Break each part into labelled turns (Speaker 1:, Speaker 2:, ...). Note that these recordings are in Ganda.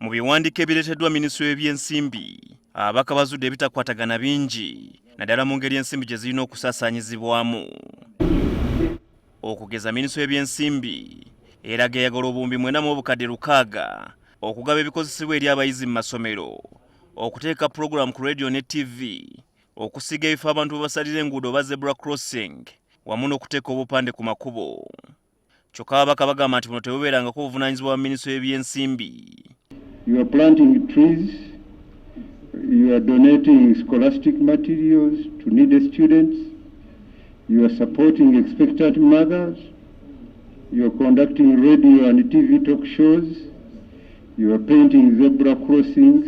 Speaker 1: Mu biwandiiko ebireeteddwa minisitule y'ebyensimbi, ababaka bazudde ebitakwatagana bingi naddala mu ngeri ensimbi gye zirina okusaasaanyizibwamu. Okugeza minisitule y'ebyensimbi eraga eyagala obuwumbi 4,600 okugaba ebikozesebwa eri abayizi mu masomero, okuteeka pulogulaamu ku radio ne TV, okusiga ebifo abantu we basalira enguudo oba zebra crossing, wamu n'okuteeka obupande ku makubo. Kyokka ababaka bagamba nti buno tebubeerangako obuvunaanyizibwa bwa minisitule y'ebyensimbi.
Speaker 2: You are planting trees, you are donating scholastic materials to needy students, you are supporting expectant mothers, you are conducting radio and TV talk shows, you are painting zebra crossings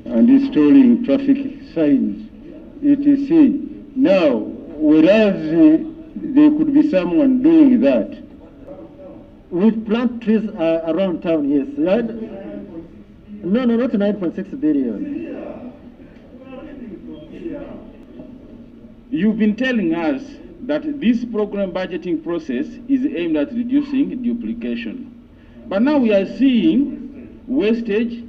Speaker 2: and installing traffic signs, etc. Now, whereas there could be someone doing that,
Speaker 3: we plant trees around town, yes. No, not 9.6 billion.
Speaker 4: You've been telling us that this program budgeting process is aimed at reducing duplication. But now we are seeing wastage,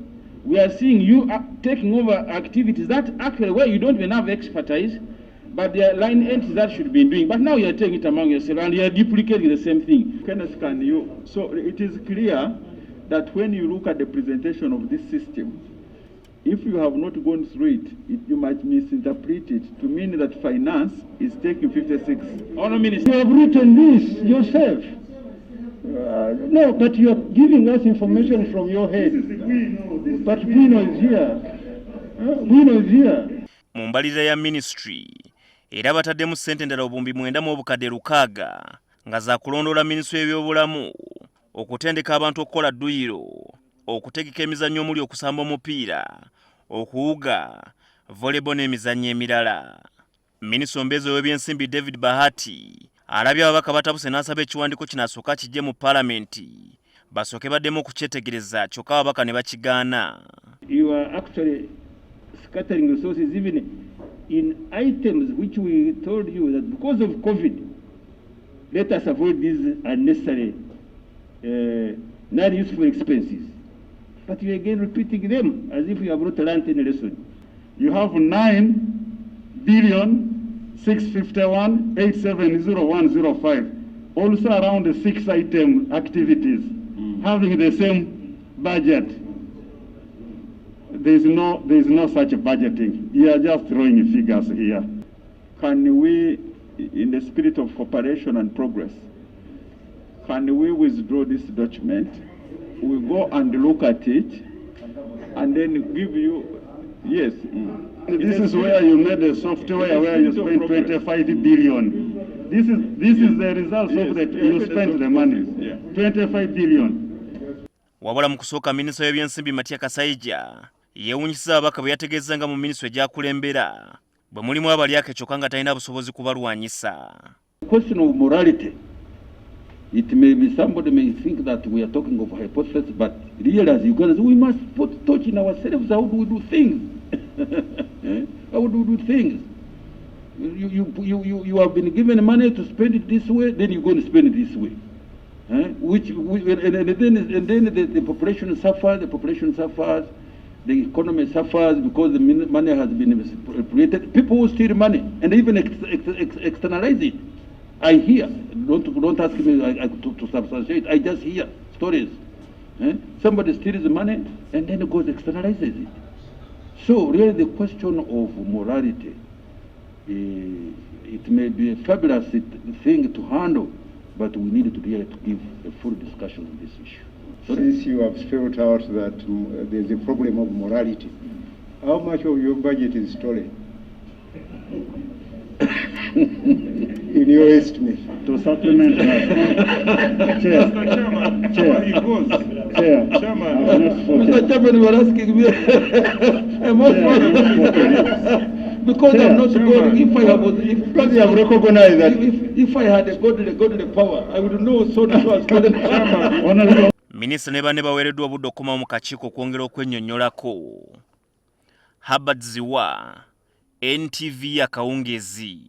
Speaker 4: we are seeing you taking over activities that actually where you don't even have expertise, but there are line entities that should be doing. But now you are taking it among yourselves and you are duplicating the same thing.
Speaker 5: Kenneth, can you? So it is clear that when you look at the presentation of this system, if you have not gone through it, you might misinterpret it to mean that finance is taking 56.
Speaker 4: Honour Minister,
Speaker 2: you have written this yourself. No, but you are giving us information from your head. But Gwino is here. Gwino is here.
Speaker 1: Mu mbalirira ya ministry era bataddemu ssente endala obuwumbi 9,600 nga za kulondoola minisitule y'ebyobulamu, okutendeka abantu okukola dduyiro, okutegeka emizannyo omuli okusamba omupiira, okuwuga, volleyball n'emizannyo emirala. Minisitule omubeezi w'ebyensimbi David Bahati alabye ababaka batabuse n'asaba ekiwandiiko kino asooka kijje mu paalamenti basooke baddemu okukyetegereza, kyokka ababaka ne bakigaana.
Speaker 2: You are actually scattering resources even in items which we told you that because of COVID, let us avoid these unnecessary non-useful expenses. But you are again repeating them as if you have not learned any lesson.
Speaker 5: You have 9,651,870,105, also around the 6 item activities, having the same budget. There is no such budgeting. You are just throwing figures here. Can we, in the spirit of cooperation and progress, can we withdraw this document? We go and look at it, and then give you, yes.
Speaker 2: This is where you made the software where you spent 25 billion. This is the results of that you spent the money. 25 billion.
Speaker 1: Wabula mu kusooka minisitule y'ebyensimbi Matya Kasaija yeewunyisiza ababaka bwe yategeezanga mu minisitule gy'akulembera bwe mulimu abalyako kyokka nga talina busobozi kubalwanyisa.
Speaker 2: Question of morality. It may be somebody may think that we are talking of hypothesis, but really as Ugandans, we must put touch in ourselves. How do we do things? How do we do things? You have been given money to spend it this way, then you're going to spend it this way. And then the population suffers, the economy suffers because the money has been created. People will steal money and even externalize it. I hear, don't ask me to substantiate, I just hear stories. Somebody steals the money and then goes externalizes it. So really the question of morality, it may be a fabulous thing to handle, but we need to be able to give a full discussion on this issue.
Speaker 5: Since you have spelled out that there's a problem of morality, how much of your budget is stolen? In your estimate?
Speaker 2: To supplement that. Chair.
Speaker 3: Mr. Chairman, you are asking me. Because I'm not God.
Speaker 2: Because you have recognized that.
Speaker 3: If I had a godly power, I would know so that was stolen.
Speaker 1: Minisita ne banne baweereddwa obudde okukomawo mu kakiiko okwongera okwennyonnyolako. Herbert Ziwa, NTV Akawungezi.